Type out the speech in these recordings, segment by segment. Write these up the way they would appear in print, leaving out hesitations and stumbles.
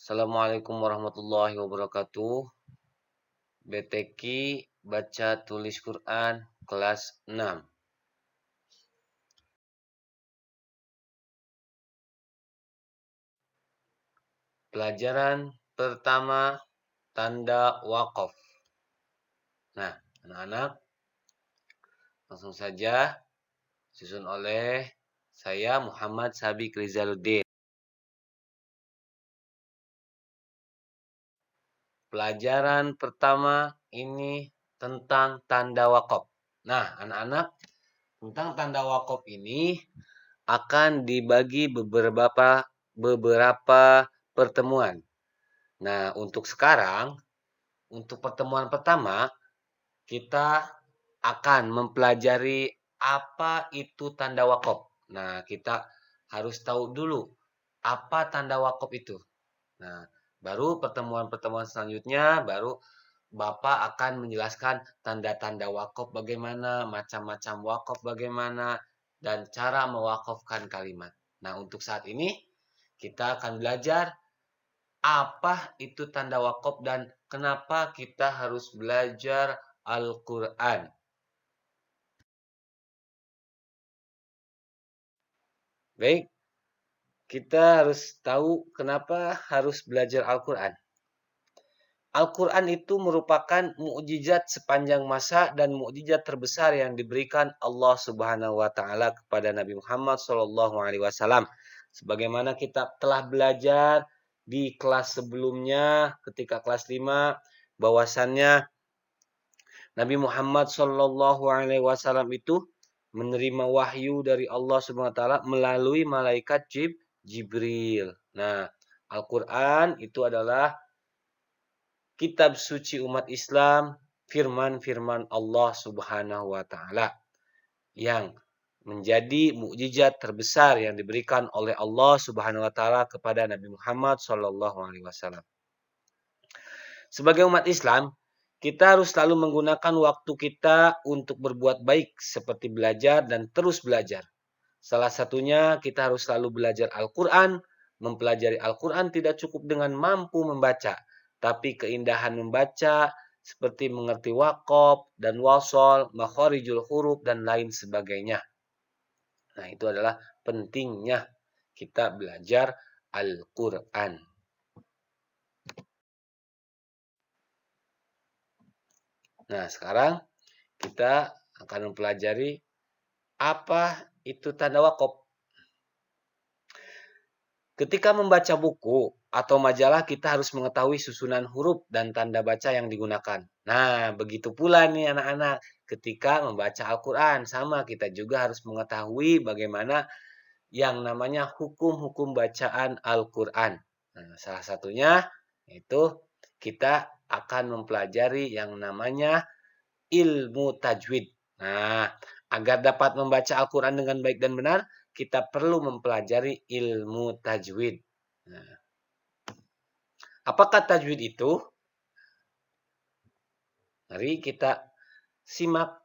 Assalamualaikum warahmatullahi wabarakatuh. BTQ baca tulis Quran kelas 6. Pelajaran pertama tanda wakaf. Nah, anak-anak langsung saja susun oleh saya Muhammad Sabiq Rizaluddin. Pelajaran pertama ini tentang tanda wakaf. Nah, anak-anak, tentang tanda wakaf ini akan dibagi beberapa pertemuan. Nah, untuk sekarang, untuk pertemuan pertama, kita akan mempelajari apa itu tanda wakaf. Nah, kita harus tahu dulu apa tanda wakaf itu. Nah, baru pertemuan-pertemuan selanjutnya, baru Bapak akan menjelaskan tanda-tanda wakaf bagaimana, macam-macam wakaf bagaimana, dan cara mewakafkan kalimat. Nah, untuk saat ini kita akan belajar apa itu tanda wakaf dan kenapa kita harus belajar Al-Quran. Baik, kita harus tahu kenapa harus belajar Al-Quran. Al-Quran itu merupakan mukjizat sepanjang masa dan mukjizat terbesar yang diberikan Allah Subhanahu wa taala kepada Nabi Muhammad sallallahu alaihi wasallam. Sebagaimana kita telah belajar di kelas sebelumnya ketika kelas 5 bahwasannya Nabi Muhammad sallallahu alaihi wasallam itu menerima wahyu dari Allah Subhanahu wa taala melalui malaikat Jibril. Nah, Al-Quran itu adalah kitab suci umat Islam, firman-firman Allah Subhanahu wa taala yang menjadi mukjizat terbesar yang diberikan oleh Allah Subhanahu wa taala kepada Nabi Muhammad sallallahu alaihi wasallam. Sebagai umat Islam, kita harus selalu menggunakan waktu kita untuk berbuat baik seperti belajar dan terus belajar. Salah satunya kita harus selalu belajar Al-Quran. Mempelajari Al-Quran tidak cukup dengan mampu membaca, tapi keindahan membaca seperti mengerti waqaf dan wasol, makharijul huruf dan lain sebagainya. Nah, itu adalah pentingnya kita belajar Al-Quran. Nah, sekarang kita akan mempelajari apa itu tanda waqaf. Ketika membaca buku atau majalah, kita harus mengetahui susunan huruf dan tanda baca yang digunakan. Nah, begitu pula nih anak-anak, ketika membaca Al-Quran, sama kita juga harus mengetahui bagaimana yang namanya hukum-hukum bacaan Al-Quran. Nah, salah satunya itu kita akan mempelajari yang namanya ilmu tajwid. Nah, agar dapat membaca Al-Quran dengan baik dan benar, kita perlu mempelajari ilmu tajwid. Nah, apakah tajwid itu? Mari kita simak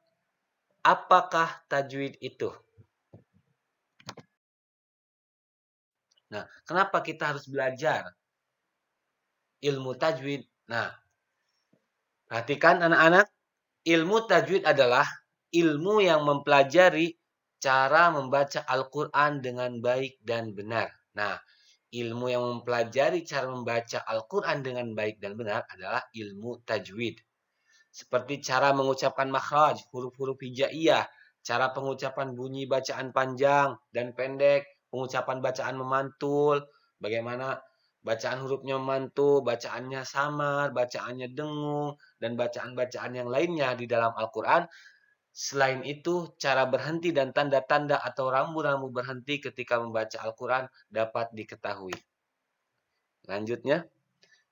apakah tajwid itu. Nah, kenapa kita harus belajar ilmu tajwid? Nah, perhatikan anak-anak, ilmu tajwid adalah ilmu yang mempelajari cara membaca Al-Quran dengan baik dan benar. Nah, ilmu yang mempelajari cara membaca Al-Quran dengan baik dan benar adalah ilmu tajwid. Seperti cara mengucapkan makhraj, huruf-huruf hijaiyah, cara pengucapan bunyi bacaan panjang dan pendek, pengucapan bacaan memantul, bagaimana bacaan hurufnya memantul, bacaannya samar, bacaannya dengung, dan bacaan-bacaan yang lainnya di dalam Al-Quran. Selain itu, cara berhenti dan tanda-tanda atau rambu-rambu berhenti ketika membaca Al-Quran dapat diketahui. Lanjutnya,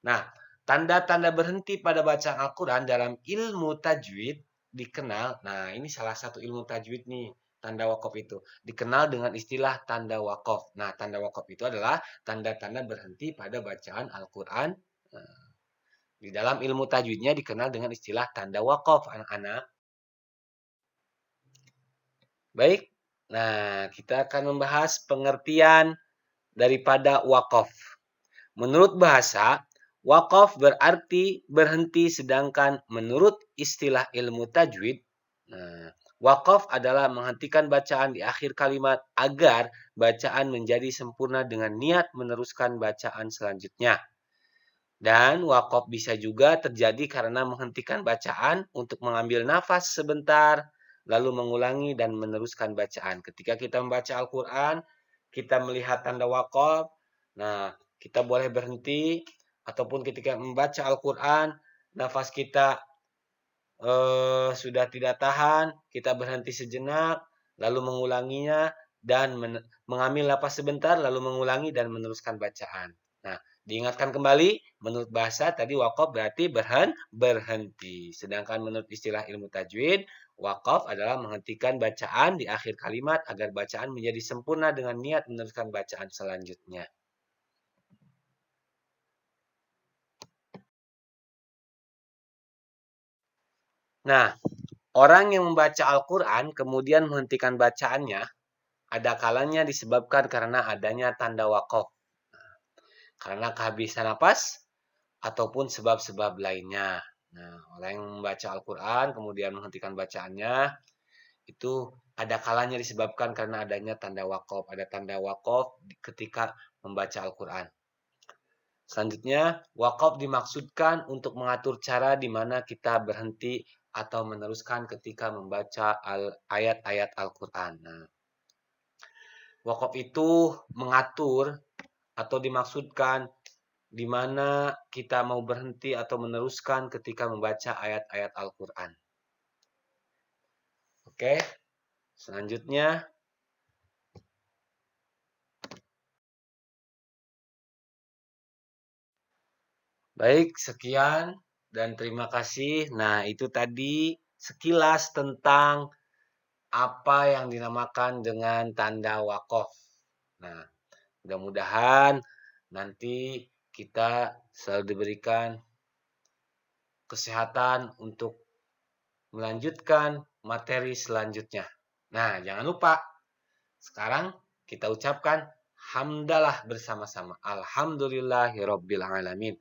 nah, tanda-tanda berhenti pada bacaan Al-Quran dalam ilmu tajwid dikenal, nah ini salah satu ilmu tajwid nih, tanda wakaf itu, dikenal dengan istilah tanda wakaf. Nah, tanda wakaf itu adalah tanda-tanda berhenti pada bacaan Al-Quran. Nah, di dalam ilmu tajwidnya dikenal dengan istilah tanda wakaf, anak-anak. Baik, nah kita akan membahas pengertian daripada wakaf. Menurut bahasa, waqaf berarti berhenti, sedangkan menurut istilah ilmu tajwid, nah, waqaf adalah menghentikan bacaan di akhir kalimat agar bacaan menjadi sempurna dengan niat meneruskan bacaan selanjutnya. Dan waqaf bisa juga terjadi karena menghentikan bacaan untuk mengambil nafas sebentar, lalu mengulangi dan meneruskan bacaan. Ketika kita membaca Al-Quran, kita melihat tanda waqaf, nah kita boleh berhenti, ataupun ketika membaca Al-Quran, nafas kita sudah tidak tahan, kita berhenti sejenak, lalu mengulanginya, dan mengambil napas sebentar, lalu mengulangi dan meneruskan bacaan. Nah, diingatkan kembali, menurut bahasa tadi waqaf berarti berhenti. Sedangkan menurut istilah ilmu tajwid, waqaf adalah menghentikan bacaan di akhir kalimat agar bacaan menjadi sempurna dengan niat meneruskan bacaan selanjutnya. Nah, orang yang membaca Al-Quran kemudian menghentikan bacaannya, ada kalanya disebabkan karena adanya tanda waqaf, karena kehabisan napas, ataupun sebab-sebab lainnya. Nah, orang yang membaca Al-Quran kemudian menghentikan bacaannya, itu ada kalanya disebabkan karena adanya tanda waqaf. Ada tanda waqaf ketika membaca Al-Quran. Selanjutnya, waqaf dimaksudkan untuk mengatur cara di mana kita berhenti atau meneruskan ketika membaca ayat-ayat Al-Quran. Nah, waqaf itu mengatur atau dimaksudkan di mana kita mau berhenti atau meneruskan ketika membaca ayat-ayat Al-Quran. Oke, selanjutnya. Baik, sekian dan terima kasih. Nah, itu tadi sekilas tentang apa yang dinamakan dengan tanda wakaf. Nah, mudah-mudahan nanti kita selalu diberikan kesehatan untuk melanjutkan materi selanjutnya. Nah, jangan lupa sekarang kita ucapkan hamdalah bersama-sama. Alhamdulillahirabbil alamin.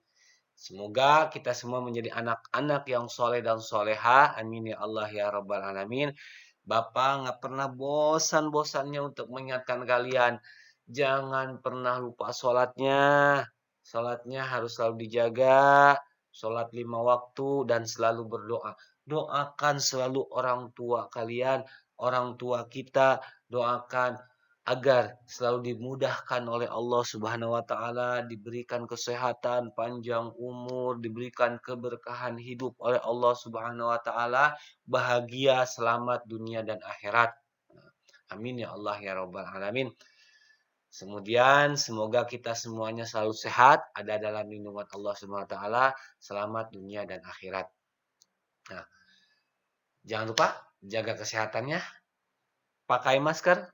Semoga kita semua menjadi anak-anak yang soleh dan soleha. Amin ya Allah ya rabbal alamin. Bapak nggak pernah bosan-bosannya untuk mengingatkan kalian. Jangan pernah lupa sholatnya. Sholatnya harus selalu dijaga. Sholat 5 waktu dan selalu berdoa. Doakan selalu orang tua kalian, orang tua kita. Doakan agar selalu dimudahkan oleh Allah Subhanahu wa taala, diberikan kesehatan, panjang umur, diberikan keberkahan hidup oleh Allah Subhanahu wa taala, bahagia, selamat dunia dan akhirat. Amin ya Allah ya rabbal alamin. Kemudian semoga kita semuanya selalu sehat, ada dalam lindungan Allah Subhanahu wa taala, selamat dunia dan akhirat. Nah, jangan lupa jaga kesehatannya, pakai masker,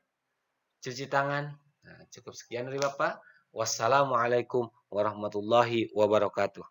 cuci tangan. Nah, cukup sekian dari Bapak. Wassalamualaikum warahmatullahi wabarakatuh.